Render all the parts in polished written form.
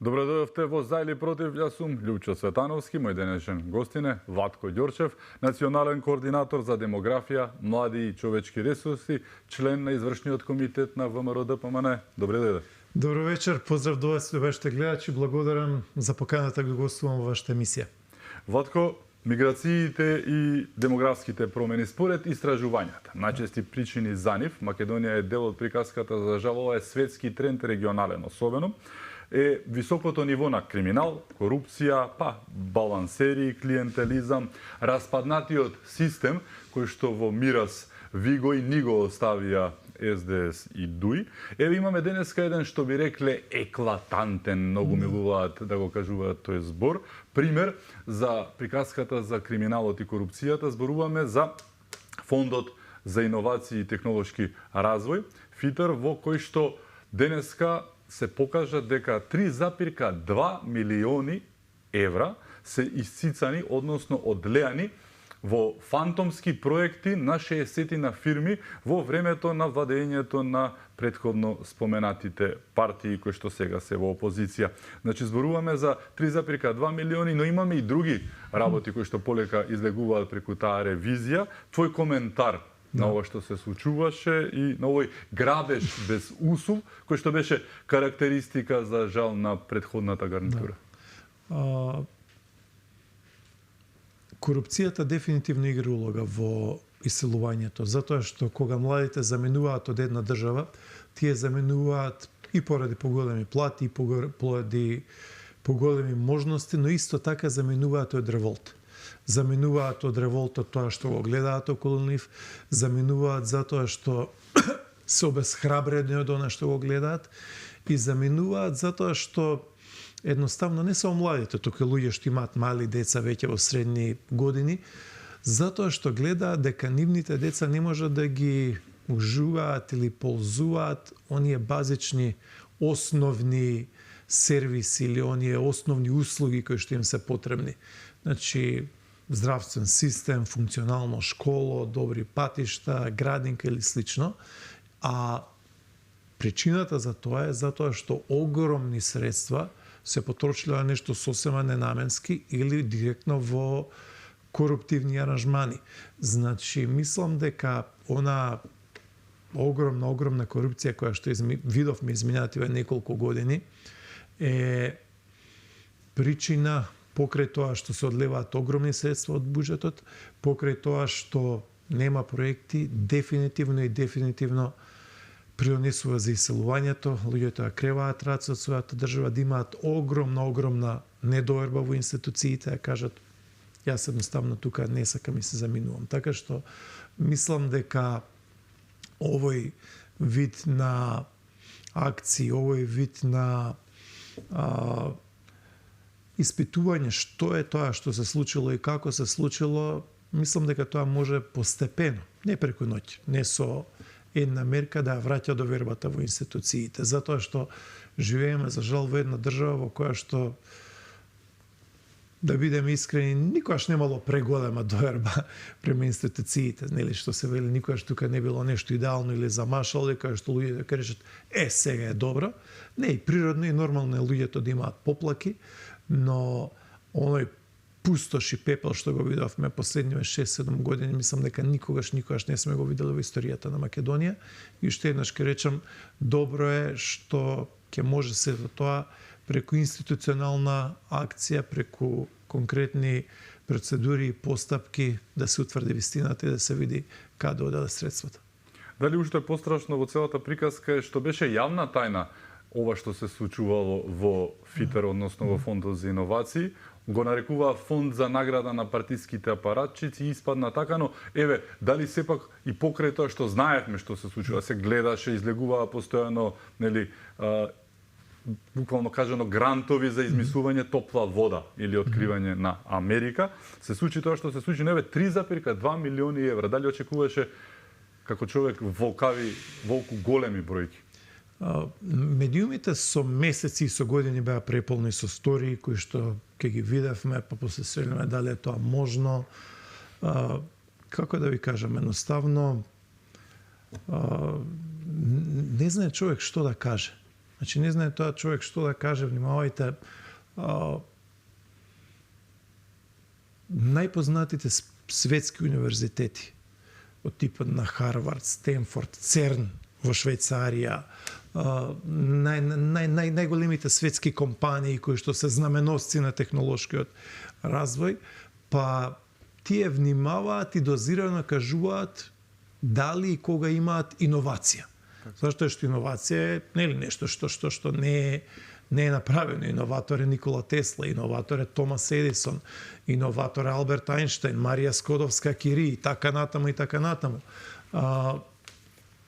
Добро дојдовте во За или против. Јас сум Лјупчо Цветановски, мој денешен гостин е Ватко Ѓорчев, национален координатор за демографија, млади и човечки ресурси, член на извршниот комитет на ВМРО ДПМН. Добре дојде. Добро вечер, поздрав до вас и до вашите гледачи. Благодарам за поканата да гостувам во вашата емисија. Ватко, миграциите и демографските промени според истражувањата, најчести причини за нив, Македонија е дел од приказката, за жал ова е светски тренд, регионален особено, е високото ниво на криминал, корупција, балансери, клиентелизам, распаднатиот систем кој што во мирас ви го и ни го оставија СДС и ДУИ. Еве имаме денеска еден, што би рекле, еклатантен, многу милуваат да го кажуваат тој збор, пример за приказката за криминалот и корупцијата. Зборуваме за Фондот за иновации и технолошки развој, ФИТР, во кој што денеска се покажа дека 3,2 милиони евра се исцицани, односно одлеани во фантомски проекти на 60 на фирми во времето на владењето на претходно споменатите партии кои што сега се во опозиција. Значи зборуваме за 3,2 милиони, но имаме и други работи кои што полека излегуваат преку таа ревизија. Твој коментар на ова што се случуваше и на овој грабеж без усув, кој што беше карактеристика за жал на претходната гарнитура. Корупцијата дефинитивно игра улога во иселувањето, затоа што кога младите заменуваат од една држава, тие заменуваат и поради поголеми плати, и поради поголеми можности, но исто така заменуваат од револт. Заменуваат од револтот тоа што го гледаат околу нив, заменуваат затоа што се обесхрабрени од она што го гледаат и заменуваат затоа што едноставно не само младите, тука луѓе што имаат мали деца веќе во средни години, затоа што гледаат дека нивните деца не можат да ги уживаат или ползуваат оние базични основни сервиси или оние основни услуги кои што им се потребни. Значи, здравствен систем, функционално школо, добри патишта, градинка или слично. А причината за тоа е затоа што огромни средства се потрошиле на нешто сосема ненаменски или директно во коруптивни аранжмани. Значи, мислам дека она огромна корупција која што видовме изминативе неколку години е причина покрај тоа што се одлеваат огромни средства од буџетот, покрај тоа што нема проекти, дефинитивно придонесува за иселувањето, луѓето ја креваат раце од својата држава, да имаат огромна недоверба во институциите, да кажат јас едноставно тука не сакам и се заминувам. Така што мислам дека овој вид на акции, овој вид на испитување што е тоа што се случило и како се случило, мислам дека тоа може постепено, не преку ноќ, не со една мерка да ја враќа довербата во институциите, затоа што живееме за жал во една држава во која што, да бидеме искрени, никогаш немало преголема доверба према институциите, нели, што се вели, никогаш тука не било нешто идеално или замашало, кај што луѓе да кажат сега е добро. Не, природно и нормално е луѓето да имаат поплаки, но оној пустош и пепел што го видовме последниве 6-7 години, мислам дека никогаш не сме го видели во историјата на Македонија. И уште еднаш ке речам, добро е што ќе може сето тоа преку институционална акција, преку конкретни процедури и постапки да се утврди вистината и да се види каде одат средствата. Дали уште пострашно во целата приказка е што беше јавна тајна ова што се случувало во ФИТР, односно во Фондот за иновации, го нарекуваа фонд за награда на партиските апаратчици и испадна така, но еве, дали сепак и покрај тоа што знаевме што се случува, се гледаше, излегуваа постојано, нели, буквално кажано грантови за измислување топла вода или откривање на Америка, се случи тоа што се случи, неве 3,2 милиони евра. Дали очекуваше како човек волку големи бројки? Медиумите со месеци и со години беа преполни со стории кои што ќе ги видевме, па после стрелиме дали е тоа можно. Како да ви кажам, едноставно не знае човек што да каже. Значи не знае тоа човек што да каже, внимавајте. Најпознатите светски универзитети од типот на Харвард, Стенфорд, ЦЕРН во Швајцарија, најголемите светски компании кои што се знаменосци на технолошкиот развој, па тие внимаваат и дозирано кажуваат дали и кога имаат иновација. Зашто што иновација е нели нешто што не е направено. Иноватор е Никола Тесла, иноватор е Томас Едисон, иноватор е Алберт Ајнштајн, Марија Скодовска-Кюри и така натаму и така натаму.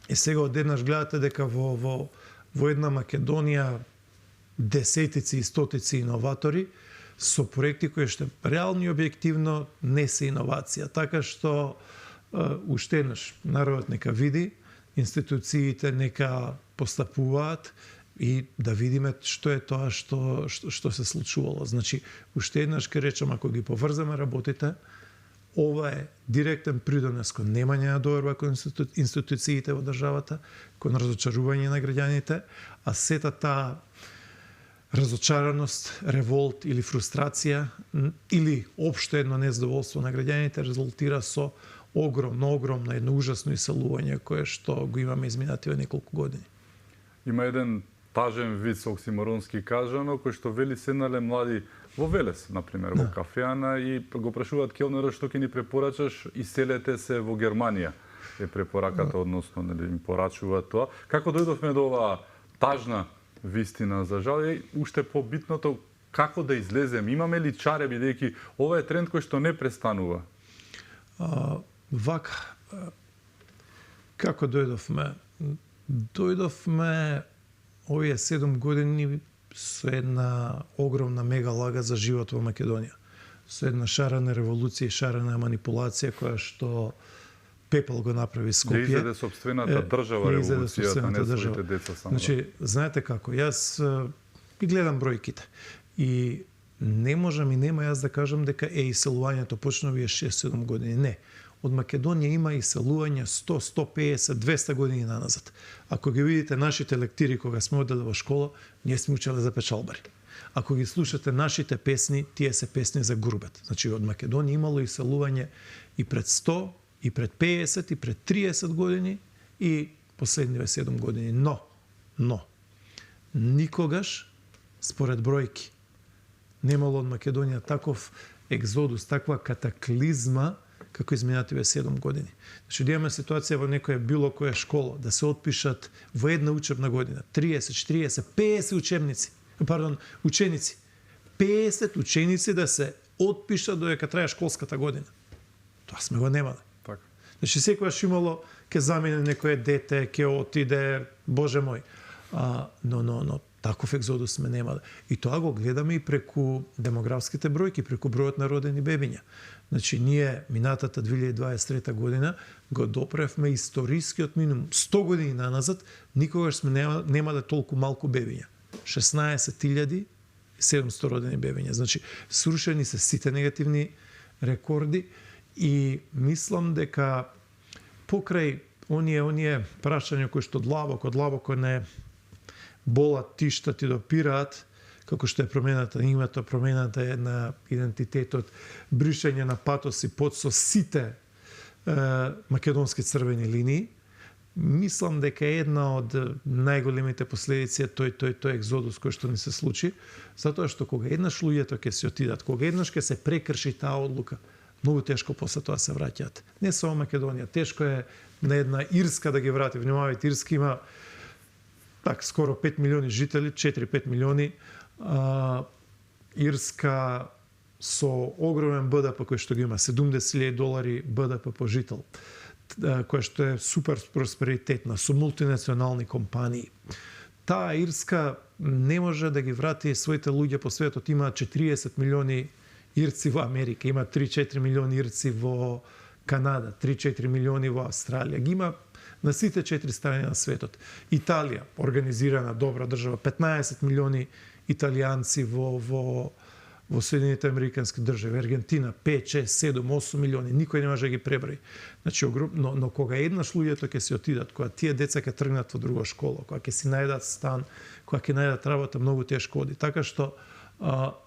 И сега одеднаш гледате дека во една Македонија десетици и стотици иноватори со проекти кои што реално и објективно не се иновација. Така што уште еднаш народот нека види, институциите нека постапуваат и да видиме што е тоа што се случувало. Значи, уште еднаш ке речам, ако ги поврзаме работите, ова е директен придонес кон немање на доверба кон институциите во државата, кон разочарување на граѓаните, а сета таа разочараност, револт или фрустрација или општо едно незадоволство на граѓаните резултира со огромно едно ужасно иселување кое што го имаме изминативе неколку години. Има еден тажен вид со оксиморонски кажано, кој што вели седнале млади во Велес, например, во кафеана и го прашуваат келнерот што ќе ни препорачаш, иселете се во Германија. Е препораката, односно, нели им порачува тоа. Како дојдовме до оваа тажна вистина, за жал, е уште побитното како да излезем? Имаме ли чаре, бидејќи ова е тренд кој што не престанува? Вака, како дојдовме? Дојдовме овие 7 години со една огромна мегалага за живот во Македонија. Со една шарена револуција и шарена манипулација која што Пепел го направи Скопје. Да изеде собствената држава револуцијата, не своите деца само. Значи, знаете како, јас ги гледам бројките и не можам и нема јас да кажам дека иселувањето почна овие 6-7 години. Не. Од Македонија има иселување 100, 150, 200 години наназад. Ако ги видите нашите лектири кога сме оделе во школа, ние сме учеле за печалбари. Ако ги слушате нашите песни, тие се песни за гурбет. Значи, од Македонија имало иселување и пред 100, и пред 50, и пред 30 години, и последниве 7 години. Но, никогаш, според бројки, немало од Македонија таков екзодус, таква катаклизма, како изминативе 7 години. Значи, да имаме ситуација во некоја било која школа, да се отпишат во една учебна година 30, 40, 50 ученици. 50 ученици да се отпишат додека трае школската година. Тоа сме го немале. Така. Значи, секогаш имало ке замине некое дете, ке отиде, Боже мој. Но таков екзодус сме немале. И тоа го гледаме и преку демографските бројки, преку бројот на родени бебиња. Значи, ние минатата 2023 година го допревме историскиот минимум. 100 години наназад никогаш сме немале толку малку бебиња. 16.700 родени бебиња. Значи, срушени се сите негативни рекорди и мислам дека покрај оние прашања кои што длабоко не болат, тиштат и допираат, како што е промената името, промената е на идентитетот, бришање на патос и под со сите македонски црвени линии, мислам дека е една од најголемите последици тој екзодус кој што ни се случи, затоа што кога еднаш луѓето ќе се отидат, кога еднаш ќе се прекрши таа одлука, многу тешко после тоа се враќаат. Не само Македонија, тешко е на една Ирска да ги врати. Внимавајте, Ирска има скоро 5 милиони жители, 4-5 милиони. Ирска со огромен БДП кој што ги има, $70,000 БДП по жител, која што е супер просперитетна, со мултинационални компании. Таа Ирска не може да ги врати своите луѓе по светот. Има 40 милиони ирци во Америка, има 3-4 милиони ирци во Канада, 3-4 милиони во Австралија. Ги има на сите 4 страни на светот. Италија, организирана, добра држава, 15 милиони италијанци во во Соединените Американски држави, Аргентина 5, 6, 7, 8 милиони, никој не може да ги преброи. Значи но кога еднаш луѓето ќе се отидат, кога тие деца ќе тргнат во друга школа, кога ќе си најдат стан, кога ќе најдат работа, многу тешко оди. Така што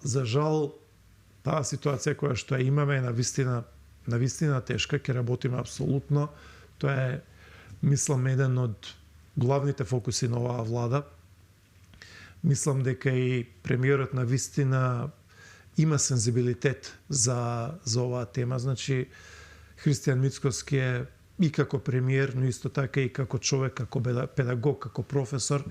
за жал таа ситуација која што ја имаме е на вистина тешка, ќе работиме апсолутно. Тоа е, мислам, еден од главните фокуси на оваа влада. Мислам дека и премиерот на вистина има сензибилитет за оваа тема. Значи, Христијан Мицкоски е и како премиер, но исто така и како човек, како педагог, како професор,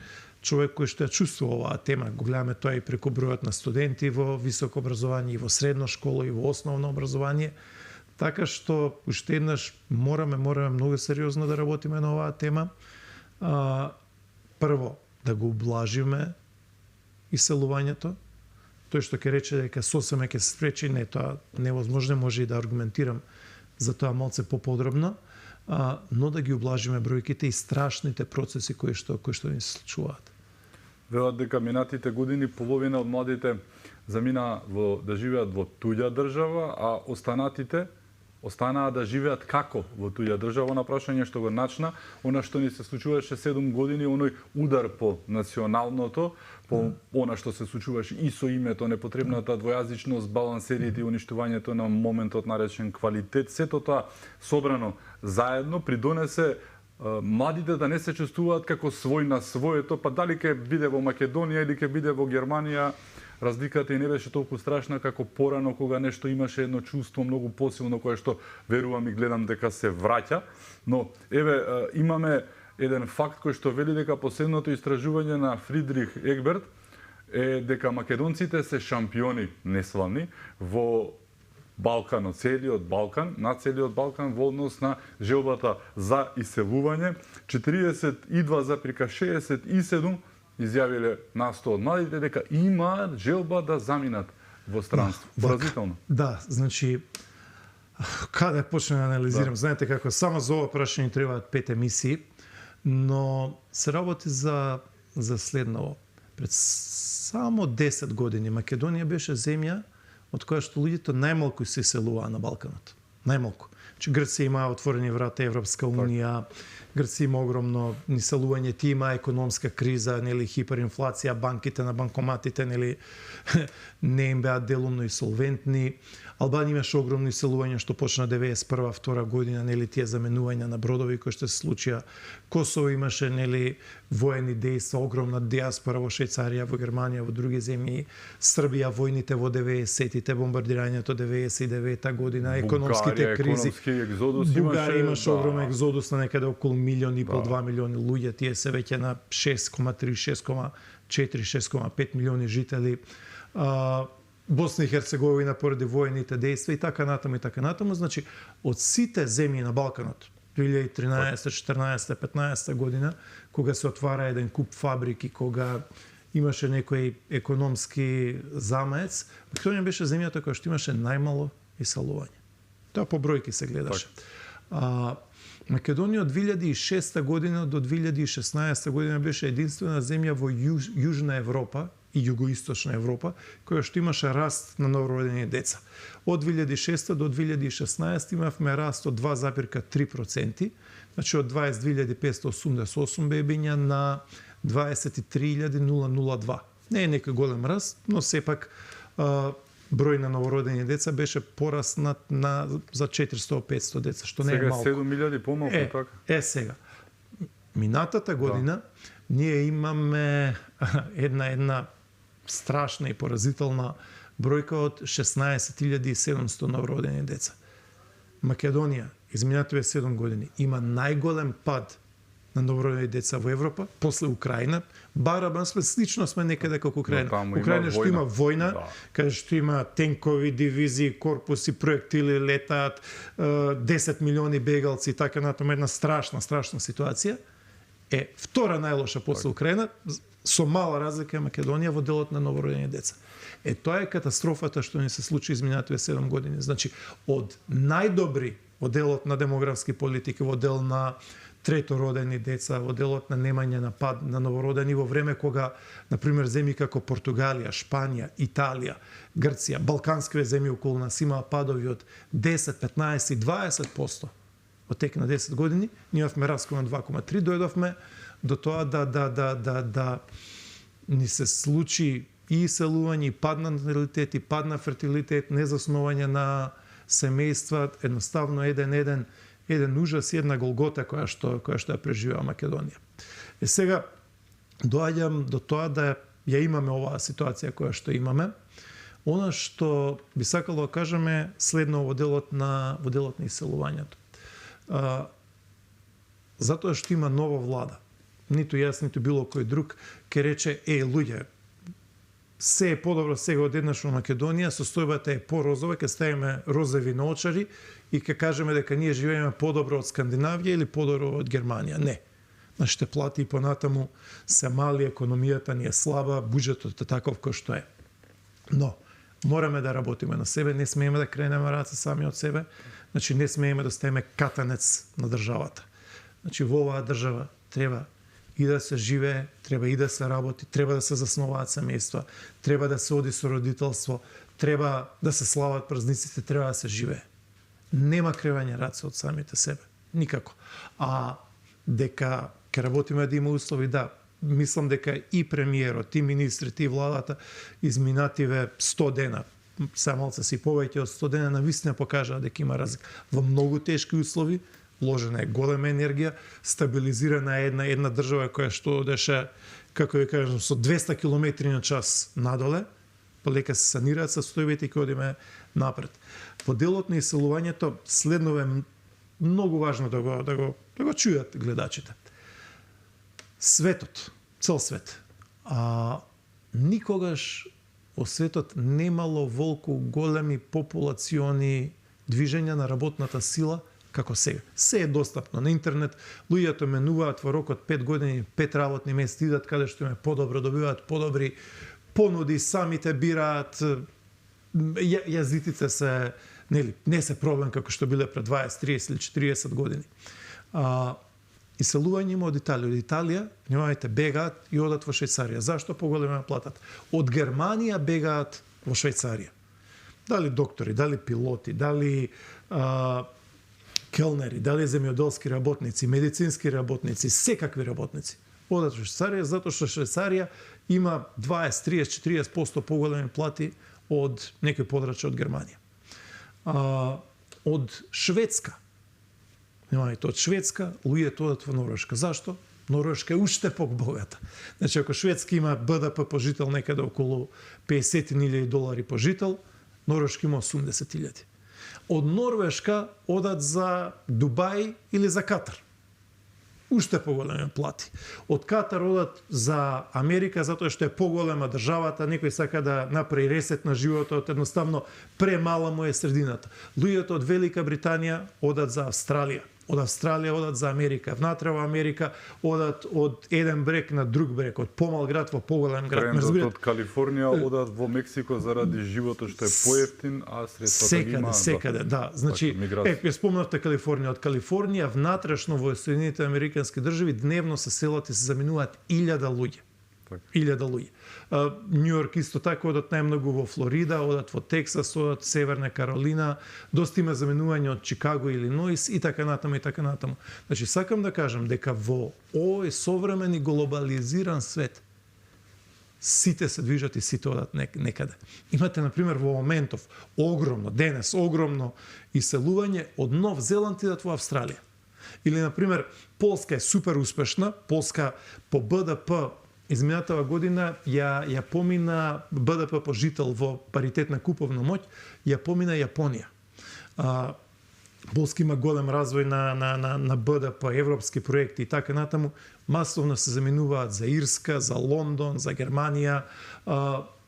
човек кој што ја чувствува оваа тема. Го гледаме тоа и преку бројот на студенти во високо образование, и во средно школа, и во основно образование. Така што, уште еднаш, мораме многу сериозно да работиме на оваа тема. Прво, да го ублажиме иселувањето. Тој што ќе рече дека сосеме ќе се спречи, не, тоа невозможно, може и да аргументирам за тоа малце поподробно, но да ги ублажиме бројките и страшните процеси кои што ни се случуваат. Велат дека минатите години половина од младите замина да живеат во туѓа држава, а останатите останаа да живеат како во туѓа држава, на прашање што го начна, она што ни се случуваше 7 години, оној удар по националното, по она што се случуваше и со името, непотребната двојазичност, балансерите и уништувањето на моментот наречен квалитет, сето тоа собрано заедно придонесе младите да не се чувствуваат како свој на своето, па дали ќе биде во Македонија или ќе биде во Германија, разликата и не беше толку страшна како порано, кога нешто имаше едно чувство многу посилно кое што верувам и гледам дека се враќа. Но еве имаме еден факт кој што вели дека последното истражување на Фридрих Егберт е дека македонците се шампиони неславни во Балканот, целиот Балкан, на целиот Балкан во однос на желбата за иселување. 42,67 изјавиле на 100 од младите дека имаат желба да заминат во странство. Поразително. Да, значи, каде почнем да анализирам? Да. Знаете како, само за ова прашање требаат 5 емисии, но се работи за следново. Пред само 10 години Македонија беше земја од која што луѓето најмалку се иселуваа на Балканот. Најмалку. Че Грција има отворени врата Европска унија, Грција има огромно иселување, ти има економска криза, нели хиперинфлација, банките на банкоматите нели не им беа делумно инсолвентни. Албанија имаше огромно иселување што почна 91-2 година, нели тие заменувања на бродови кои што се случија. Косово имаше нели воени дејства, огромна диаспора во Швајцарија, во Германија, во други земји. Србија војните во 90-тите, бомбардирањето 99-та година, економските кризи. Бугарија имаше огромен екзодус на некаде околу 1,5-2 милиони луѓе, тие се веќе на 6,3, 6,4, 6,5 милиони жители. Босна и Херцеговина поради воените дејства и така натаму. Значи, од сите земји на Балканот, 2013, 14, 15 година, кога се отвара еден куп фабрики, кога имаше некој економски замаец, Македонија беше земјата која што имаше најмало иселување. Тоа по бројки се гледаше. Македонија од 2006 година до 2016 година беше единствена земја во Јужна Европа и Југоисточна Европа, која што имаше раст на новородени деца. Од 2006 до 2016 имавме раст од 2,3%, значи од 22.588 бебиња на 23.002. Не е некој голем раст, но сепак број на новородени деца беше пораснат за 400-500 деца, што не е малку. Сега 7.000 помалку, така? Сега. Минатата година ние имаме една страшна и поразителна бројка од 16.700 новородени деца. Македонија, изминативе 7 години, има најголем пад на новородени деца во Европа, после Украина. Барабан слично сме некаде како Украина. Украина што има војна, каде што има тенкови, дивизии, корпуси, проектили летаат, 10 милиони бегалци и така натаму, една страшна ситуација. Втора најлоша после Украина, со мала разлика е Македонија во делот на новородени деца. Тоа е катастрофата што ни се случи изминативе 7 години. Значи, од најдобри во делот на демографски политики, во дел на третородени деца во делот на немање на пад на новородени во време кога, например, земји како Португалија, Шпанија, Италија, Грција, балканските земји околу нас имаа падови од 10, 15 и 20% во тек на 10 години. Ние имавме раскон на 2,3, дојдовме до тоа да ни се случи и иселување, и пад на наталитет, и пад на фертилитет, незасновање на семејства, едноставно еден ужас и една голгота која што ја преживеа Македонија. И сега доаѓам до тоа да ја имаме оваа ситуација која што имаме. Она што би сакало да кажеме следно во делот на иселувањето. Затоа што има нова влада. Ниту јас, ниту било кој друг ке рече, луѓе, се е подобро сега одеднаш во Македонија, состојбата е порозова, ке ставиме розови наочари и ке кажеме дека ние живееме подобро од Скандинавија или подобро од Германија. Не. Нашите плати и понатаму се мали, економијата ни е слаба, буџетот е таков кој што е. Но, мораме да работиме на себе, не смееме да кренеме раце сами од себе, значи не смееме да ставиме катанец на државата. Значи во оваа држава треба и да се живее, треба и да се работи, треба да се засноваат семејства, треба да се оди со родителство, треба да се слават празниците, треба да се живее. Нема кревање раце од самите себе. Никако. А дека ќе работиме да има услови, да. Мислам дека и премиерот, и министрите, и владата изминативе 100 дена, самалце си повеќе од 100 дена, навистина покажаа дека има разлика. Во многу тешки услови, вложена е голема енергија, стабилизирана е една држава која што одеше, како ви кажам, со 200 км на час надоле, полека се санираат состојбите и ќе одиме напред. Во делот на иселувањето следно е многу важно да го чујат гледачите. Светот, цел свет, никогаш во светот немало волку големи популациони движења на работната сила како сега. Се е достапно на интернет, луѓето менуваат во рок од 5 години, 5 работни места, идат каде што им е подобро, добиваат подобри понуди, самите бираат, јазиците се, не се проблем како што биле пред 20, 30 или 40 години. Иселување има од Италија. Од Италија, внимавајте, бегаат и одат во Швајцарија. Зашто? Поголема платат. Од Германија бегаат во Швајцарија. Дали доктори, дали пилоти, дали келнери, дали земјоделски работници, медицински работници, секакви работници. Одат во Швајцарија затоа што Швајцарија има 20, 30, 40% поголеми плати од некои подрачја од Германија. Од Шведска, од Шведска, луѓето одат во Норвешка. Зашто? Норвешка е уште побогата. Значи, ако Шведска има БДП по жител некаде околу $50,000 по жител, Норвешка има 80,000. Од Норвешка одат за Дубај или за Катар. Уште поголеми плати. Од Катар одат за Америка затоа што е поголема државата, некој сака да направи ресет на животот, едноставно премала му е средината. Луѓето од Велика Британија одат за Австралија. Од Австралија одат за Америка. Внатре во Америка одат од еден брег на друг брег, од помал град во поголем град. Трендот од Калифорнија одат во Мексико заради животот што е поевтин, а средствата ги има. Секаде, да. Значи, ја спомнавте Калифорнија. Од Калифорнија внатрешно во Соединетите Американски држави дневно се селат и се заминуваат 1000 луѓе. 1000 луѓе. Њујорк исто така одат најмногу во Флорида, одат во Тексас, одат Северна Каролина, доста има заменување од Чикаго или Илиноис и така натаму и така натаму. Значи сакам да кажам дека во овој современи глобализиран свет сите се движат и сите одат некаде. Имате на пример во моментов денес огромно иселување од Нов Зеланд идат во Австралија. Или на пример Полска е супер успешна, Полска по БДП изминатава година ја помина БДП по жител во паритет на куповна моќ, ја помина Јапонија. Полска има голем развој на БДП, европски проекти и така натаму. Масовно се заминуваат за Ирска, за Лондон, за Германија,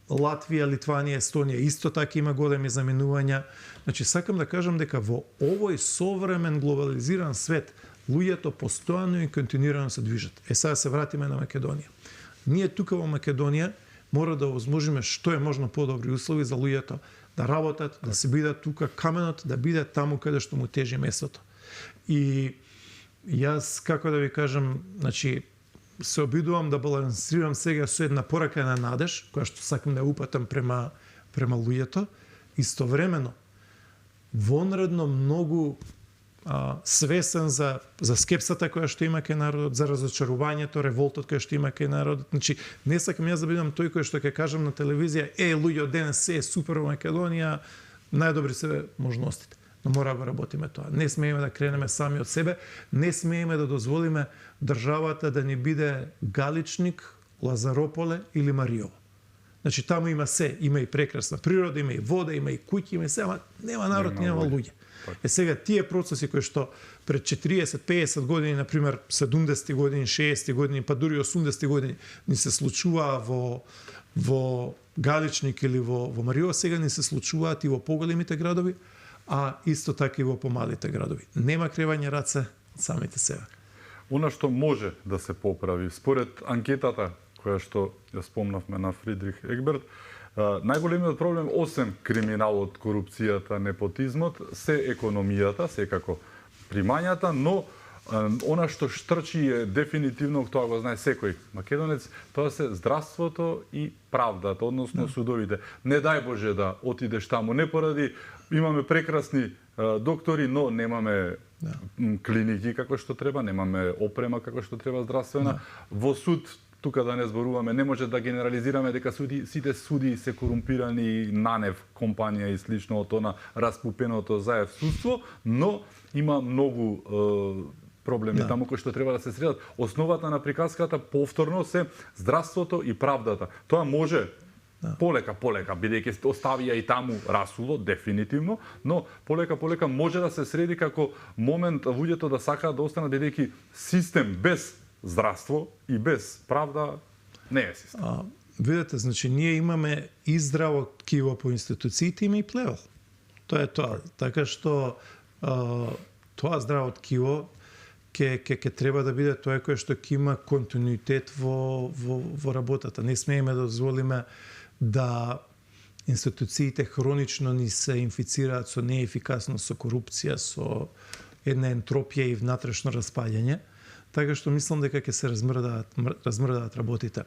Латвија, Литванија, Естонија исто така има големи заминувања. Значи сакам да кажам дека во овој современ глобализиран свет луѓето постојано и континуирано се движат. Сега се вратиме на Македонија. Ние тука во Македонија мора да возможиме што е можно подобри услови за луѓето да работат, да се бидат тука, каменот да биде таму каде што му тежи местото. И Јас, како да ви кажам, значи, се обидувам да балансирам сега со една порака на надеж, која што сакам да ја упатам према луѓето, истовремено, вонредно многу свесен за скепсата која што има кај народот, за разочарувањето, револтот кој што има кај народот. Значи, не сакам јас да бидам тој кој што ќе кажам на телевизија, луѓе, денес се е супер во Македонија, најдобри се можностите. Но мора да работиме тоа. Не смееме да кренеме сами од себе, не смееме да дозволиме државата да ни биде Галичник, Лазарополе или Мариово. Значи, таму има се, има и прекрасна природа, има и вода, има и куќи, има и се, ама нема народ, нема луѓе. Сега тие процеси кои што пред 40-50 години, например 70 години, 60 години, па дури 80 години ни се случуваа во Галичник или во Мариово, сега ни се случуваат и во поголемите градови, а исто така и во помалите градови. Нема кревање раце од самите себе. Она што може да се поправи, според анкетата која што ја спомнавме на Фридрих Егберт, најголемиот проблем, освен криминалот, корупцијата, непотизмот, се економијата, секако примањата, но она што штрчи е дефинитивно, тоа го знае секој македонец, тоа се здравството и правдата, односно судовите. Не дај Боже да отидеш таму, не поради имаме прекрасни доктори, но немаме клиники како што треба, немаме опрема како што треба здравствена. Во суд, тука да не зборуваме, не може да генерализираме дека сите суди се корумпирани, нанев компанија и слично од она распупеното заев судство, но има многу проблеми таму кои што треба да се средат. Основата на приказката повторно се здравството и правдата. Тоа може полека, бидејќи оставија и таму расуло, дефинитивно, но полека може да се среди како момент луѓето да сакаат да останат, бидејќи систем без здравство и без правда не е систем. Видете, значи, ние имаме и здраво ткиво по институциите, има и плевел. Тоа е тоа. Така што тоа здраво ткиво ќе треба да биде тоа кое што ќе има континуитет во работата. Не смееме да дозволиме да институциите хронично ни се инфицираат со неефикасност, со корупција, со една ентропија и внатрешно распаѓање. Така што мислам дека ќе се размрдаат работите.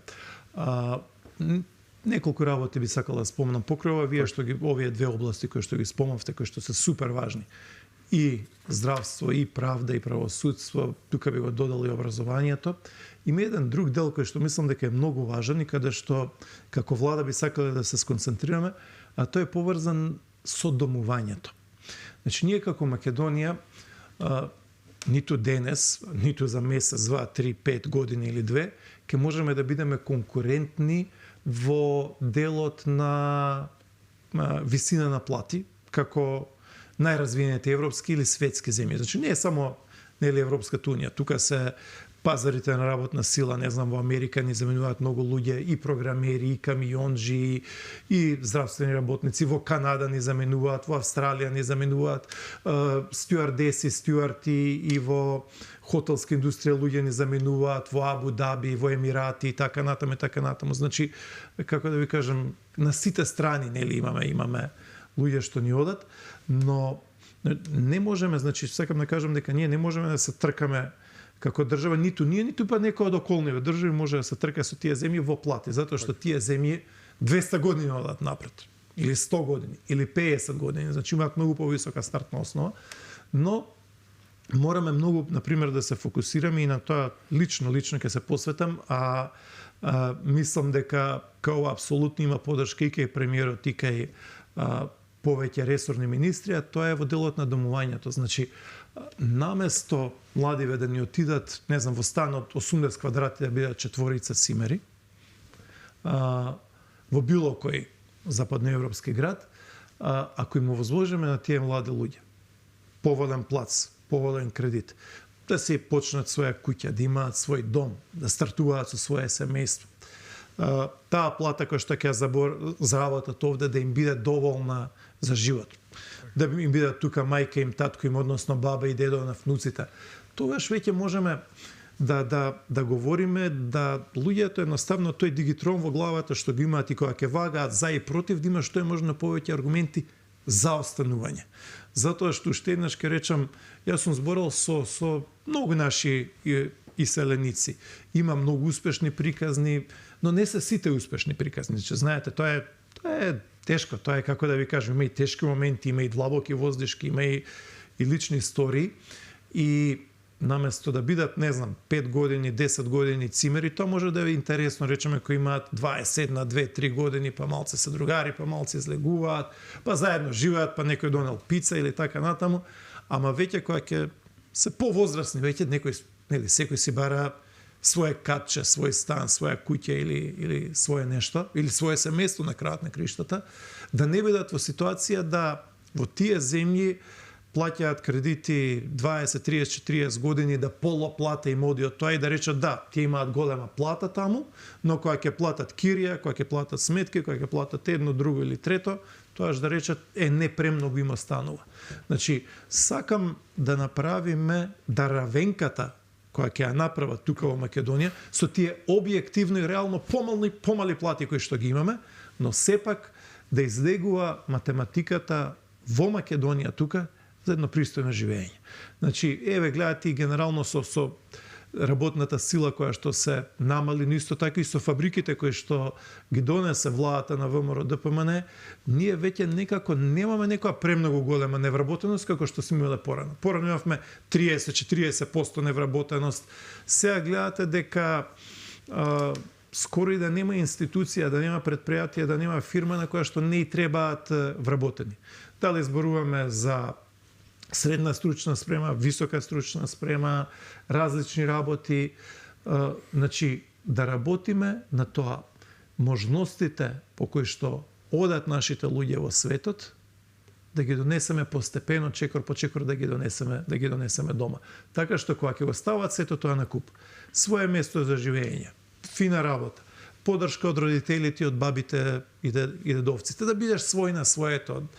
Неколку работи би сакал да спомнам покрај ова, вие што овие две области кои што ги спомнавте, кои што се супер важни. И здравство, и правда, и правосудство, тука би го додал и образованието. Има еден друг дел кој што мислам дека е многу важен и каде што како влада би сакале да се сконцентрираме, а тој е поврзан со домувањето. Значи, ние како Македонија ниту денес, ниту за месец, 2, 3, 5 години или 2, ќе можеме да бидеме конкурентни во делот на висина на плати, како најразвиените европски или светски земји. Значи, не е само Европската унија, тука се пазарите на работна сила, не знам, во Америка ни заменуваат многу луѓе, и програмери, и камионџи, и здравствени работници, во Канада ни заменуваат, во Австралија ни заменуваат, стюардеси, стюарти, и во хотелска индустрија луѓе ни заменуваат, во Абу Даби, во Емирати, и така натаму. Значи, како да ви кажам, на сите страни имаме луѓе што ни одат, но не можеме, значи, сакам да кажам дека ние не можеме да се тркаме како држава, ниту ние, ниту па некој од околниве држави може да се трка со тие земји во плати, затоа што тие земји 200 години одат напред, или 100 години, или 50 години, значи имаат многу повисока стартна основа, но мораме многу, например, да се фокусираме и на тоа лично ќе се посветам, мислам дека као апсолутно има подршка и кај премиерот и кај повеќе ресорни министри, а тоа е во делот на домувањето. Значи, наместо младиве да ни отидат, не знам, во стан од 80 квадрати да бидат четворица цимери, во било кој западноевропски град, ако им овозложиме на тие млади луѓе поволен плац, поволен кредит, да си почнат своја куќа, да имаат свој дом, да стартуваат со своje семејство, таа плата која што ќе заработат овде да им биде доволна за живот. Да им бидат тука мајка им, татко им, односно баба и дедо на внуците. Тогаш веќе можеме да говориме да луѓето едноставно тој дигитрон во главата што го имаат и кога ќе вагаат за и против, да има што е можно повеќе аргументи за останување. Затоа што уште еднаш ќе речам, јас сум зборал со многу наши иселеници. Има многу успешни приказни, но не се сите успешни приказни. Знаете, тоа е тешко, тоа е како да ви кажам, има и тешки моменти, има и длабоки воздишки, има и лични истории и наместо да бидат, не знам, 5 години, 10 години цимери, тоа може да е интересно, речеме, кои имаат 20 на 2-3 години, па малце се другари, па малце излегуваат, па заедно живеат, па некој донел пица или така натаму, ама веќе кога ќе се повозрасни, веќе некој, нели, секој си бара свое катче, свој стан, своја куќа или свое нешто, или свое семејство на крајот на криштата, да не бидат во ситуација да во тие земји плаќаат кредити 20, 30, 40 години, да полоплата им оди од тоа и да речат да, тие имаат голема плата таму, но кога ќе платат кирија, кога ќе платат сметки, кога ќе платат едно, друго или трето, тоаш да речат не премногу им останува. Значи, сакам да направиме даравенката која ќе ја направат тука во Македонија со тие објективно и реално помали плати кои што ги имаме, но сепак да излегува математиката во Македонија тука за едно пристојно живење. Значи, еве гледате и генерално со работната сила која што се намали, но исто така и со фабриките кои што ги донесе владата на ВМРО ДПМН, ние веќе некако немаме некоја премногу голема невработеност како што сме имале порано. Порано имавме 30-40% невработеност. Сега гледате дека скоро и да нема институција, да нема предпријатие, да нема фирма на која што не и требаат вработени. Дали зборуваме за средна стручна спрема, висока стручна спрема, различни работи, значи да работиме на тоа можностите по кои што одат нашите луѓе во светот, да ги донесеме постепено, чекор по чекор да ги донесеме дома. Така што кога ќе го стават сето тоа на куп, свое место за живење, фина работа, поддршка од родителите и од бабите и дедовците, да бидеш свој на своето,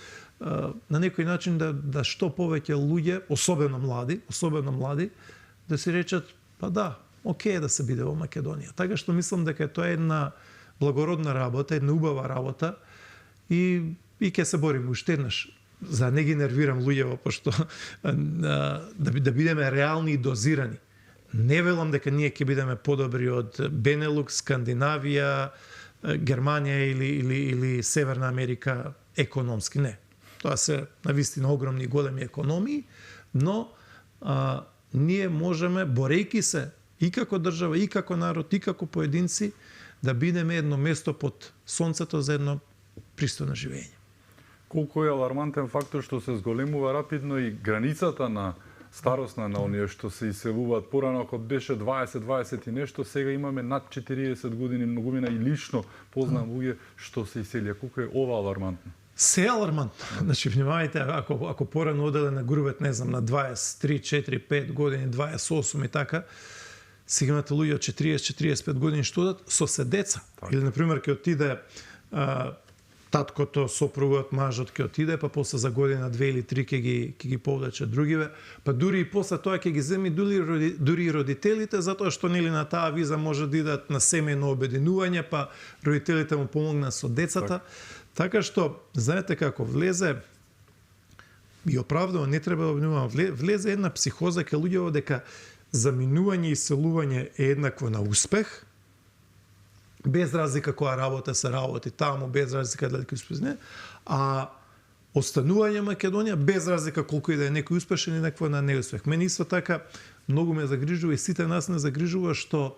на некој начин да што повеќе луѓе, особено млади, да си речат, па да, окей да се биде во Македонија. Така што мислам дека тоа е една благородна работа, една убава работа и ќе се бориме уште еднаш. За не ги нервирам луѓево, пошто да бидеме реални и дозирани. Не велам дека ние ќе бидеме подобри од Бенелукс, Скандинавија, Германија или Северна Америка економски, не. Тоа се навистина огромни големи економии, но ние можеме, борејки се и како држава, и како народ, и како поединци, да бидеме едно место под сонцето за едно пристојно живење. Колку е алармантен фактор што се зголемува рапидно и границата на старосна на оние што се иселуваат. Порано ако беше 20 и нешто, сега имаме над 40 години многумина и лично познам луѓе што се иселија. Колку е ова алармантно? Се алармантно. Значи, внимавајте, ако порано оделе на грубет, не знам, на 23, 4, 5 години, 28 и така, сега имате луѓе од 40-45 години што одат со се деца. Так. Или, например, ќе отиде таткото, сопругот, мажот ќе отиде, па после за година, 2 или 3 ќе ги повлече другиве, па дури и после тоа ќе ги земи дури и родителите, затоа што нели на таа виза може да идат на семејно обединување, па родителите му помогнат со децата. Така што, знаете како, влезе, и оправдано не треба да обвинувам, влезе една психоза кај луѓето дека заминување и селување е еднакво на успех, без разлика која работа се работи таму, без разлика дали ќе успезне, а останување Македонија без разлика колку и да е некој успешен и некој на неуспех. Мене исто така многу ме загрижува и сите нас не загрижува што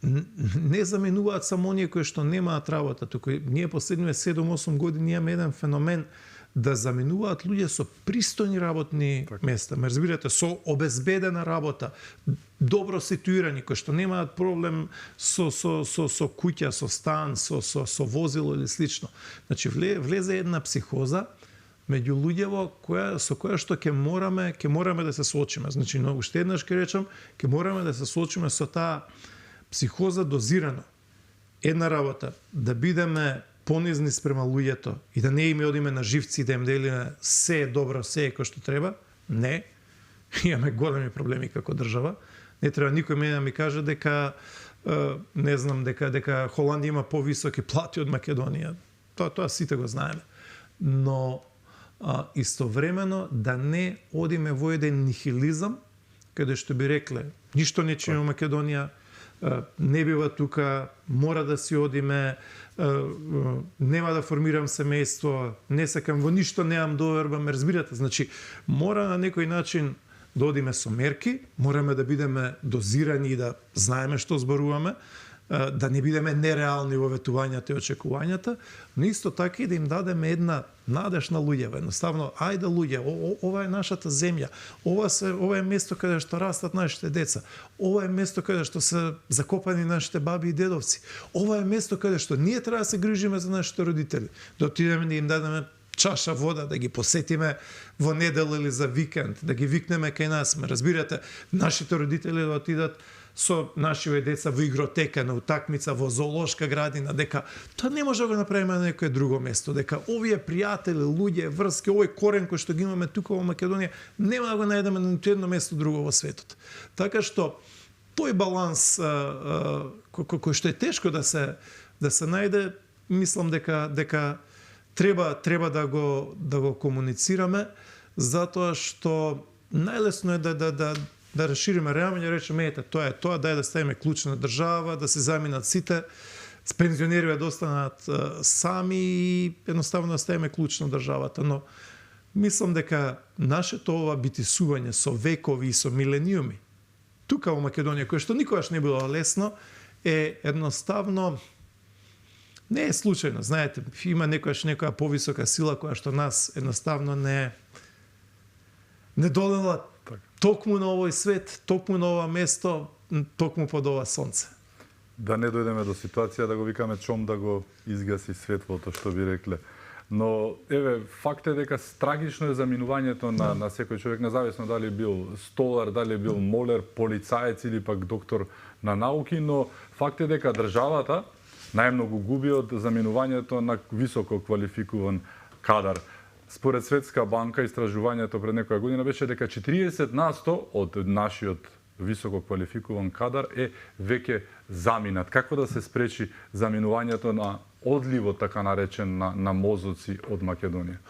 не заменуваат само оние кои што немаат работа. Туку ние последниве 7-8 години имаме еден феномен да заменуваат луѓе со пристојни работни места. Ме разбирате, со обезбедена работа, добро ситуирани, кои што немаат проблем со куќа, со стан, со возило или слично. Значи влезе една психоза меѓу луѓево со која што ќе мораме да се соочиме. Значи, но уште еднаш ќе речам, ќе мораме да се соочиме со таа психоза дозирано. Една работа, да бидеме понизни спрема луѓето и да не им одиме на живци и да им делиме се е добро, се е кој што треба. Не. Имаме големи проблеми како држава. Не треба никој мене да ми каже дека не знам дека Холандија има повисоки плати од Македонија. Тоа сите го знаеме. но истовремено да не одиме во еден нихилизам, каде што би рекле, ништо не чини во Македонија, не бива тука, мора да си одиме, нема да формирам семејство, не сакам, во ништо немам доверба, ме разбирате. Значи, мора на некој начин да одиме со мерки, мораме да бидеме дозирани и да знаеме што зборуваме, да не бидеме нереални во ветувањата и очекувањата, но исто така и да им дадеме една надеж на луѓето. Едноставно, ајде луѓе, ова е нашата земја, ова е место каде што растат нашите деца, ова е место каде што се закопани нашите баби и дедовци, ова е место каде што ние треба да се грижиме за нашите родители, да отидеме да им дадеме чаша вода, да ги посетиме во недела или за викенд, да ги викнеме кај нас. Ме разбирате, нашите родители да отидат со нашите деца во игротека, на утакмица, во зоолошка градина, дека тоа не може да го направиме на некое друго место, дека овие пријатели, луѓе, врски, овој корен кој што ги имаме тука во Македонија, нема да го најдеме на ниту едно место друго во светот. Така што тој баланс кој што е тешко да се најде, мислам дека треба да го комуницираме, затоа што најлесно е да расшириме реамење, речеме, ете, тоа е тоа, дај да ставиме клуч на држава, да се заминат сите, пензионерите да останат сами и едноставно да ставиме клуч на државата. Но мислам дека нашето ова битисување со векови и со милениуми, тука во Македонија, кое што никогаш не било лесно, е едноставно не е случајно. Знаете, има некоја повисока сила која што нас едноставно не донела токму на овој свет, токму на ова место, токму под ова сонце. Да не дојдеме до ситуација да го викаме чом да го изгаси светлото, што би рекле. Но, еве, факт е дека трагично е заминувањето на секој човек, независно дали бил столар, дали бил молер, полицаец или пак доктор на науки, но факт е дека државата најмногу губи од заминувањето на високо квалификуван кадар. Според Светска банка, истражувањето пред некоја година беше дека 40% од нашиот високо квалификуван кадар е веќе заминат. Како да се спречи заминувањето на одливот, така наречен, на мозоци од Македонија?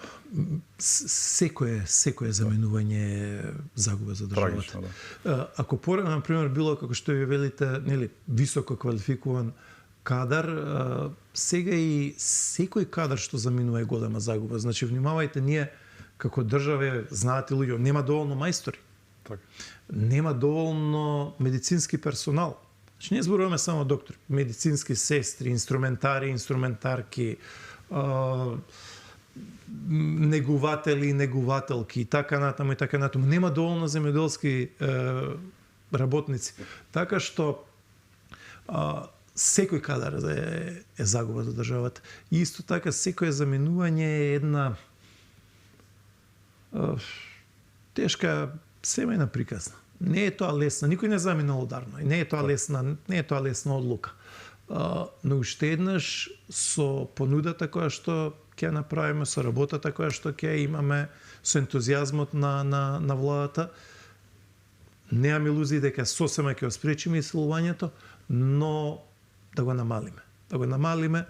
Секое заминување е загуба за државата. Трагично, да. Ако порано, например, било како што ви велите, нели, високо квалификуван кадар, сега и секој кадар што заминува е голема загуба. Значи, внимавајте, ние како држава, знаете луѓе, нема доволно мајстори. Так. Нема доволно медицински персонал. Значи, не зборуваме само доктори, медицински сестри, инструментари, инструментарки, негуватели, негувателки и така натаму и така натаму. Нема доволно земјоделски работници. Така што секој кадар е загуба за државата. И исто така, секој заминување е една тешка семејна приказна. Не е тоа лесна, никој не заминал ударно. И не е тоа лесна одлука. Но уште еднаш со понудата која што ќе направиме, со работата која што ќе имаме, со ентузијазмот на владата, немам илузии дека сосема ќе спречиме исилувањето, но да го намалиме. Да го намалиме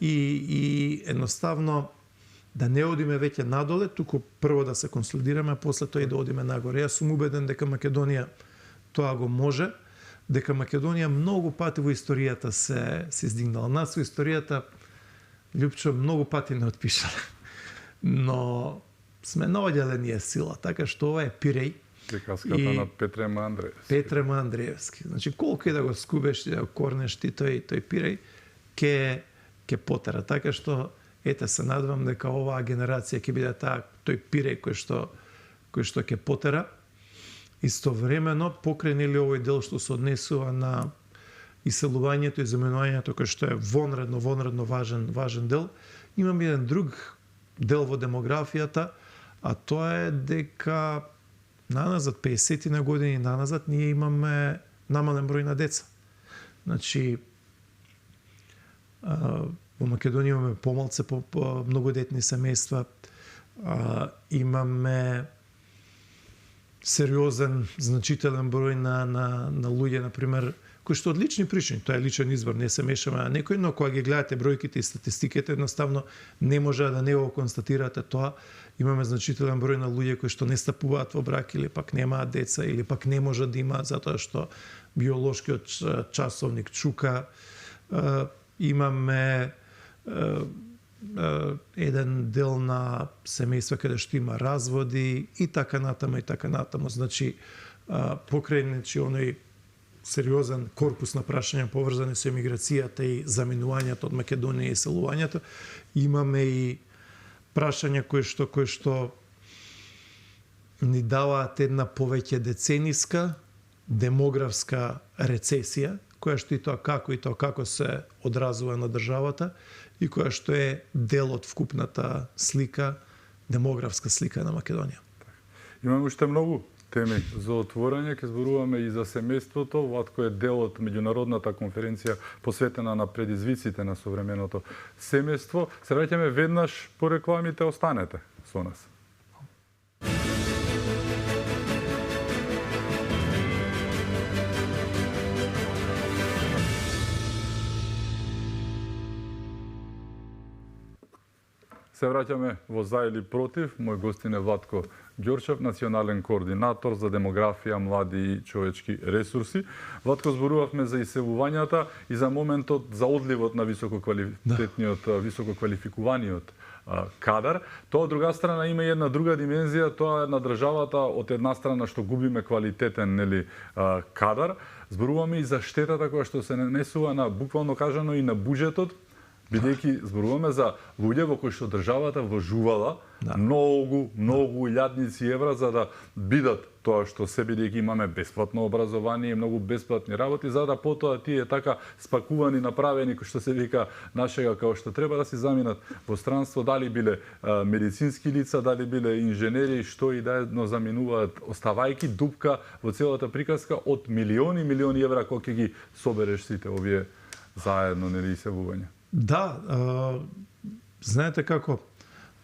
и едноставно да не одиме веќе надоле, туку прво да се консолидираме, а после тоа и да одиме нагоре. Јас сум убеден дека Македонија тоа го може, дека Македонија многу пати во историјата се издигнала. Нас во историјата, Љупчо, многу пати не отпишале. Но сме наоѓале ние сила, така што ова е Пиреј. Приказката на Петре М. Андреевски. Петре М. Андреевски. Значи, колку и да го скубеш и да го корнеш ти тој Пиреј, ќе потера. Така што, ете, се надвам дека оваа генерација ќе биде тој Пиреј кој што ќе потера. Истовремено, покрај нели овој дел што се однесува на иселувањето и заменувањето, кој што е вонредно важен дел, имам еден друг дел во демографијата, а тоа е дека наназад, 50 на години наназад, ние имаме намален број на деца. Значи, во Македонија имаме помалце по многодетни семејства, имаме сериозен, значителен број на луѓе, например, кои што од лични причини, тоа е личен избор, не се мешаме на некој, но кога ги гледате бројките и статистиките, едноставно не може да не го констатирате тоа. Имаме значителен број на луѓе кои што не стапуваат во брак или пак немаат деца или пак не може да имаат затоа што биолошкиот часовник чука. Имаме еден дел на семејства каде што има разводи и така натаму и така натаму. Значи, покрај оној сериозен корпус на прашања поврзани со емиграцијата и заминувањето од Македонија и селувањето, имаме и прашања кои што ни даваат една повеќе децениска демографска рецесија, која што и тоа како се одразува на државата и која што е дел од вкупната слика, демографска слика на Македонија. Имаме уште многу теми за отворање, ќе зборуваме и за семејството, ватко е дел од меѓународната конференција посветена на предизвиците на современото семејство. Се враќаме веднаш по рекламите, останете со нас. Се враќаме во за или против. Мој гостин е Владко Ѓорчев, национален координатор за демографија, млади и човечки ресурси. Владко, зборувавме за иселувањата и за моментот за одливот на висококвалификуваниот кадар. Тоа од друга страна има и една друга димензија, тоа е на државата од една страна што губиме квалитетен кадар. Зборуваме и за штетата која што се нанесува на буквално кажано и на буџетот, бидејќи зборуваме за луѓе во кои што државата вложувала многу илјадници евра за да бидат тоа што се, бидејќи имаме бесплатно образование и многу бесплатни работи, за да потоа тие така спакувани, направени, кои што се вика нашега како што треба да се заминат во странство, дали биле медицински лица, дали биле инженери, што и да едно заминуваат, оставајки дупка во целата приказка од милиони евра кои ќе ги собереш сите овие заедно иселувања. Да, знаете како,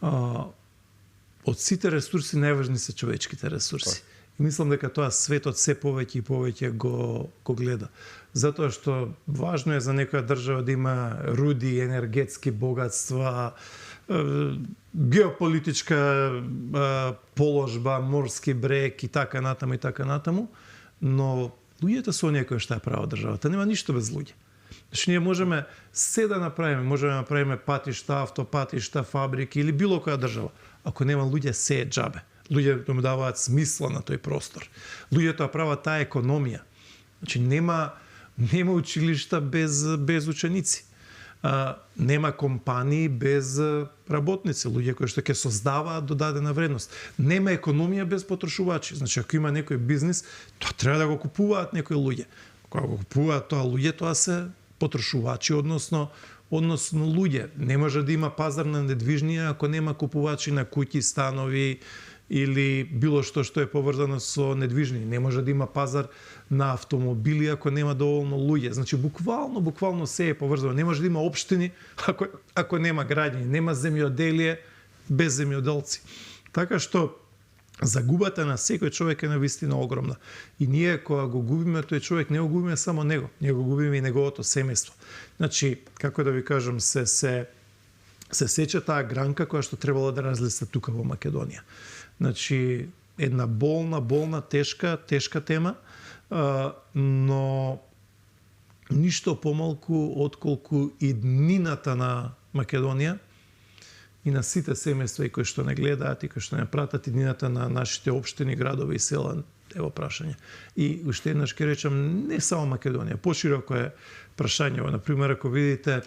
од сите ресурси најважни се човечките ресурси. И мислам дека тоа светот се повеќе и повеќе го гледа. Затоа што важно е за некоја држава да има руди, енергетски богатства, геополитичка положба, морски брег и така натаму, но луѓето се оние кои што ја прават државата. Нема ништо без луѓе. Значи, ние можеме се да направиме, можеме да направиме патишта, автопатишта, фабрики или било која држава. Ако нема луѓе, се е џабе. Луѓето му даваат смисла на тој простор. Луѓето прават таа економија. Значи, нема училишта без ученици. Нема компании без работници, луѓе кои што ќе создаваат додадена вредност. Нема економија без потрошувачи. Значи, ако има некој бизнис, тоа треба да го купуваат некои луѓе. Кога го купуваат тоа луѓе, тоа се потрошувачи, односно луѓе. Не може да има пазар на недвижнија ако нема купувачи на куќи, станови или било што е поврзано со недвижни. Не може да има пазар на автомобили ако нема доволно луѓе. Значи буквално се е поврзано. Не може да има општини ако нема граѓани, нема земјоделие без земјоделци. Така што загубата на секој човек е навистина огромна. И ние кога го губиме тој човек, не го губиме само него, ние го губиме и неговото семејство. Значи, како да ви кажам, се сече таа гранка која што требало да разлиста тука во Македонија. Значи, една болна, тешка тема, но ништо помалку отколку и днината на Македонија и на сите семејства и кои што не гледаат и кои што не пратат иднината на нашите општини, градови и села, ево прашање. И уште еднаш ќе речам, не само Македонија, пошироко е прашањево. Например, ако видите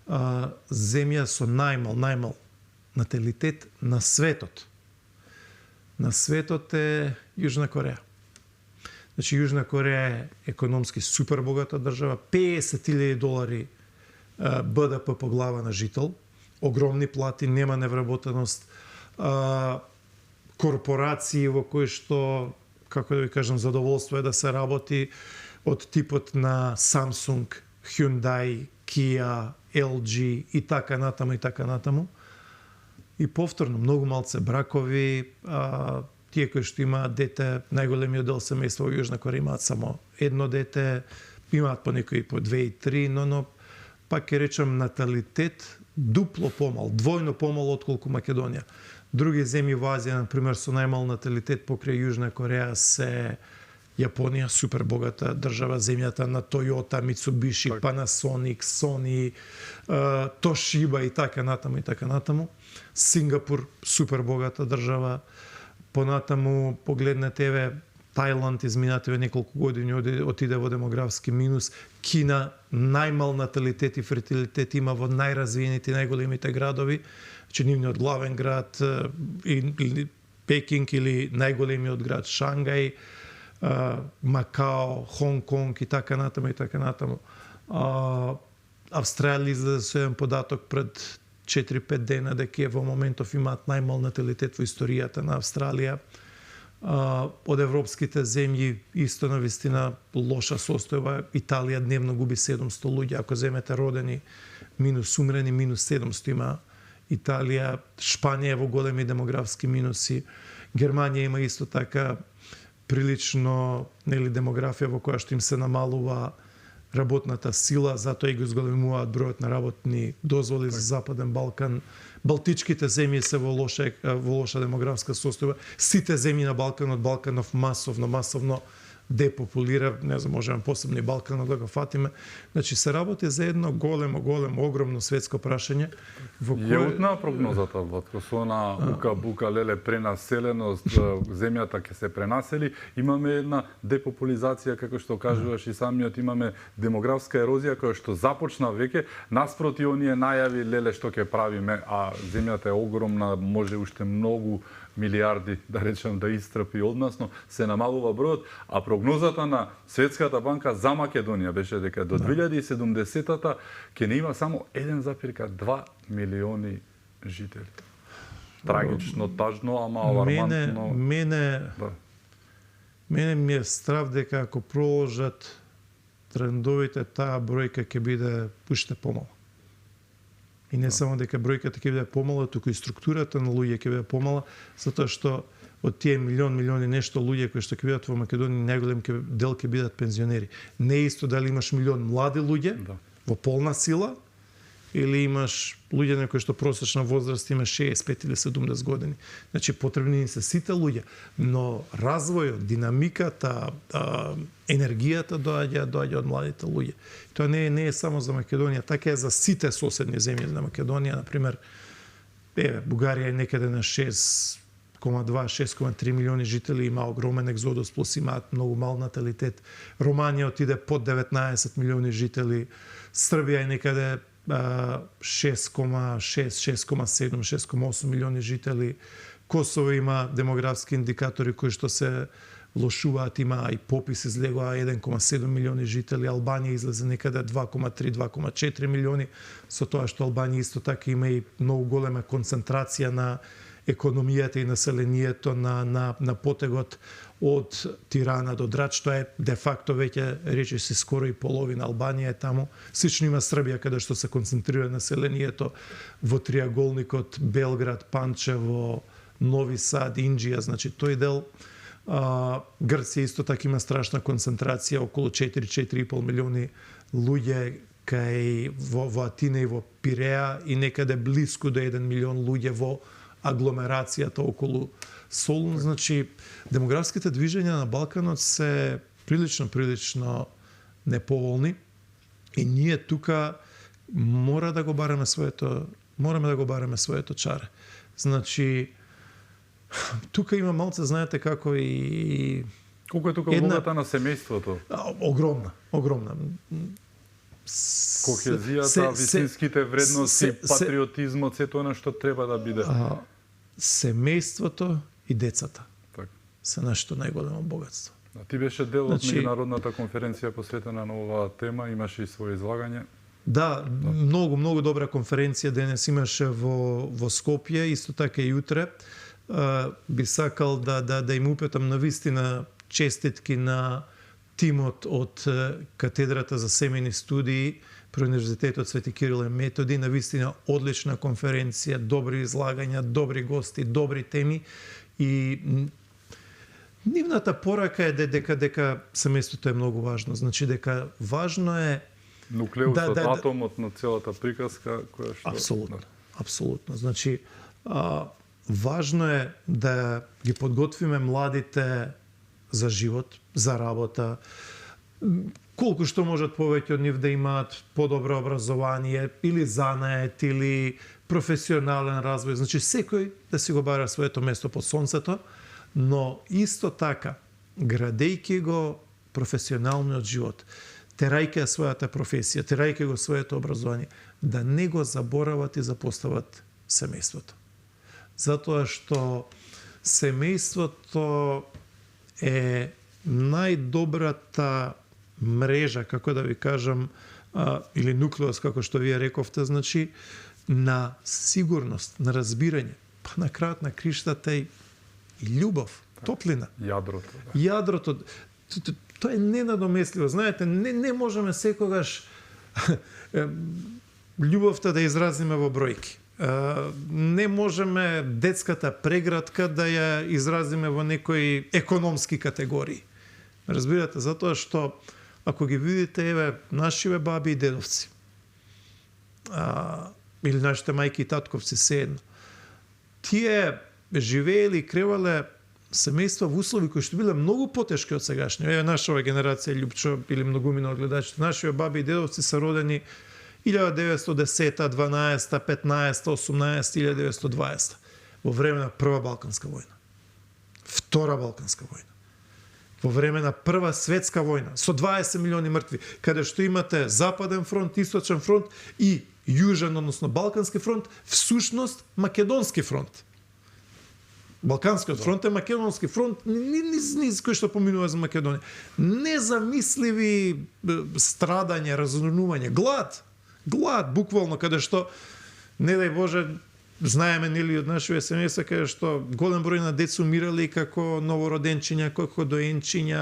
земја со најмал наталитет на светот. На светот е Јужна Кореја. Значи, Јужна Кореја е економски супер богата држава, $50,000 БДП по глава на жител, огромни плати, нема невработеност, корпорации во кои што, како да ви кажам, задоволство е да се работи, од типот на Samsung, Hyundai, Kia, LG и така натаму. И повторно, многу малце бракови, тие кои што имаат дете, најголемиот дел семејства во Јужна Кореја имаат само едно дете, имаат по некои по 2 и 3, но пак ќе речам наталитет дупло помал, двојно помал отколку Македонија. Други земји во Азија, на пример, со најмал наталитет покрај Јужна Кореја се Јапонија, супер богата држава, земјата на Toyota, Mitsubishi, Panasonic, Sony, Toshiba и така натаму. Сингапур, супер богата држава. Понатаму погледнете еве Тајланд изминативе неколку години отиде во демографски минус. Кина најмал наталитет и фертилитет има во најразвиените, најголемите градови. Че нивниот главен град или Пекинг или најголемиот град Шангај, Макао, Хонг Конг и така натаму. Австралија излезе со еден податок пред 4-5 дена дека во моментов имаат најмал наталитет во историјата на Австралија. Од европските земји исто на вистина лоша состојба. Италија дневно губи 700 луѓе, ако земете родени минус умрени минус 700 има Италија. Шпанија е во големи демографски минуси. Германија има исто така прилично демографија во која што им се намалува работната сила, затоа и го зголемуваат бројот на работни дозволи за Западен Балкан. Балтичките земји се во лоша демографска состојба. Сите земји на Балканот, Балканов масовно депопулира, не знам, можеме посебно и Балканот да го фатиме. Значи се работи за едно големо, огромно светско прашање во кое утна прогнозата Владко со она ука леле пренаселеност, земјата ќе се пренасели, имаме една депопулизација како што кажуваш и самиот, имаме демографска ерозија која што започна веќе наспроти оние најави леле што ќе правиме, а земјата е огромна, може уште многу милиарди, да речем, да истрпи од нас, но се намалува бројот, а прогнозата на Светската банка за Македонија беше дека до 2070-та ќе не има само 1,2 милиони жители. Трагично, тажно, ама алармантно. Мене ми е страв дека ако продолжат трендовите, таа бројка ќе биде уште помала. И не само дека бројката ќе биде помала, туку и структурата на луѓе ќе биде помала, затоа што од тие милиони нешто луѓе кои што ќе бидат во Македонија, најголем дел ќе бидат пензионери. Не е исто дали имаш милион млади луѓе во полна сила или имаш луѓе на кои што просечна возраст има 65 или 70 години. Значи потребни се сите луѓе, но развојот, динамиката, енергијата доаѓа од младите луѓе. Тоа не е само за Македонија, така е за сите соседни земји на Македонија, на пример, Бугарија е некаде на 6,3 милиони жители, има огромен екзодус, плюс имаат многу мал наталитет. Романија отиде под 19 милиони жители, Србија е некаде 6,6, 6,7, 6,8 милиони жители. Косово има демографски индикатори кои што се влошуваат, има и попис излегува 1,7 милиони жители, Албанија излезе некаде 2,3, 2,4 милиони, со тоа што Албанија исто така има и многу голема концентрација на економијата и населението на потегот од Тирана до Драч, тоа е де факто веќе рече се скоро и половина Албанија е таму. Слично има Србија каде што се концентрира населението во триаголникот Белград, Панчево, Нови Сад, Инџија, значи тој дел. Грција исто така има страшна концентрација, околу 4,5 милиони луѓе кај во Атина и во Пиреа и некаде блиску до 1 милион луѓе во агломерацијата околу Солун. Значи, демографските движења на Балканот се прилично неповолни и ние тука moramo da го бараме своето чаре. Значи, тука има малце, знаете како и... Колку е тука улогата на семејството? Огромна. Кохезијата, висинските вредности, патриотизмот, се тоа што треба да биде. Семејството и децата се нашето најголемо богатство. Ти беше дел од меѓународната конференција посветена на оваа тема, имаше и свое излагање. Да, многу добра конференција денес имаше во Скопје, исто така и утре. Би сакал да им упетам на вистина честитки на тимот од катедрата за семејни студии при Универзитетот Свети Кирил и Методи. На вистина одлична конференција, добри излагања, добри гости, добри теми и Нивната порака е дека семејството е многу важно. Значи дека важно е Нуклеусот, атомот на целата приказка која што апсолутно. Апсолутно. Значи важно е да ги подготвиме младите за живот, за работа, колку што можат повеќе од нив да имаат подобро образование или занает или професионален развој. Значи секој да си го бара своето место под сонцето, но исто така градејќи го професионалниот живот, терајќи ја својата професија, терајќи го своето образование, да не го заборават и запостават семејството. Затоа што семејството е најдобрата мрежа, како да ви кажам, или нуклеус, како што вие рековте, значи, на сигурност, на разбирање, па на крајот на криштата и љубов, топлина. Јадрото. Да. Јадрото, тоа е ненадоместливо. Знаете, не можеме секогаш љубовта да изразиме во бројки. Не можеме детската преградка да ја изразиме во некои економски категории. Разбирате, затоа што ако ги видите, еве, нашиве баби и дедовци, или нашите мајки и татковци, седно, тие живееле и кревале семејства во услови кои што биле многу потешки од сегашни. Еве, нашава генерација, Љупчо или многумина од гледачите, нашиве баби и дедовци се родени 1910, 12, 15, 18, 1920, во време на Прва Балканска војна, Втора Балканска војна, во време на Прва светска војна, со 20 милиони мртви, каде што имате Западен фронт, Источен фронт и Јужен, односно Балкански фронт, всушност Македонски фронт. Балканскиот фронт е Македонски фронт, низ кој што поминува за Македонија. Незамисливи страдања, разорунување, глад, буквално, каде што, не дај Боже, знаеме нели од нашите семејства, каде што голем број на деца умирали како новороденчиња, како доенчиња,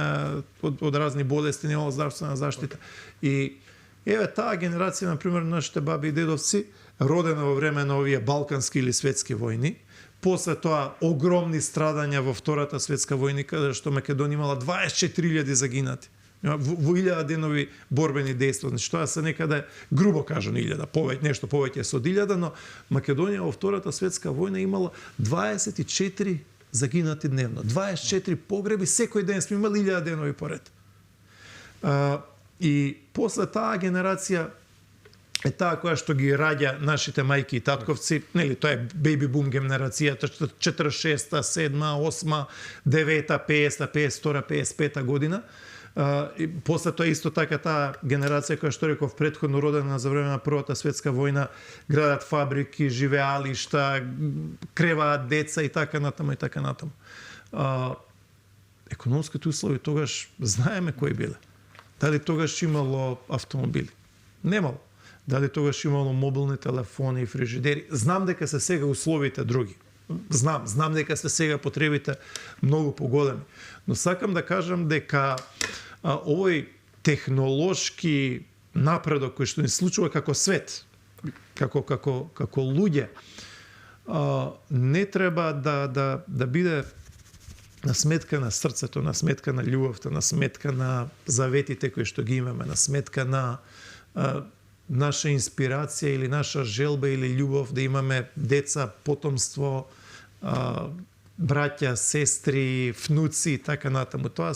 од разни болести, немало здравствена заштита. И еве таа генерација, например, нашите баби и дедовци, родена во време на овие балкански или светски војни, после тоа огромни страдања во Втората светска војна, каде што Македонија имала 24.000 загинати. Во 1000 денови борбени дејства. Значи тоа се некаде грубо кажано 1000, повеќе, нешто повеќе со 1000, но Македонија во Втората светска војна имала 24 загинати дневно. 24 погреби, секој ден сме имали 1000 денови поред. И после таа генерација е таа која што ги раѓа нашите мајки и татковци, нели, тоа е бејби бум генерацијата, 46-та, 7-та, 8-та, 9-та, 50-та, 52-та, 55-та година. И после тоа исто така таа генерација која што реков претходно родена за време на Првата светска војна, градат фабрики, живеалишта, креваат деца и така натаму и така натаму. Економските услови тогаш знаеме кои биле. Дали тогаш имало автомобили? Немало. Дали тогаш имало мобилни телефони и фрижидери? Знам дека се сега условите други. Знам дека се сега потребите многу поголеми. Но сакам да кажам дека овој технолошки напредок кој што ни случува како свет, како луѓе, не треба да биде на сметка на срцето, на сметка на љубовта, на сметка на заветите кои што ги имаме, на сметка на наша инспирација или наша желба или љубов да имаме деца, потомство, браќа, сестри, внуци и така натаму. Тоа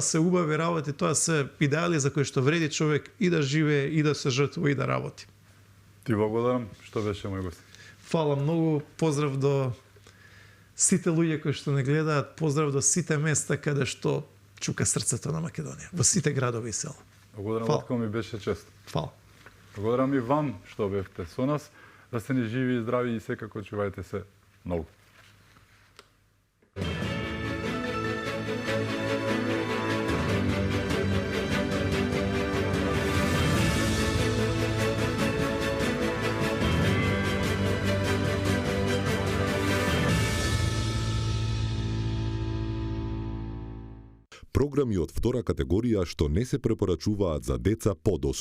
се убави работи, тоа се идеали за кои што вреди човек и да живее, и да се жртвува, и да работи. Ти благодарам што беше мој гост. Фала многу, поздрав до сите луѓе кои што не гледаат, поздрав до сите места каде што чука срцето на Македонија, во сите градови и села. Благодарам, Ватко, ми беше чест. Фала. Благодарам и вам што бевте со нас. Да сте ни живи и здрави и секако чувајте се многу. Програми од втора категорија што не се препорачуваат за деца под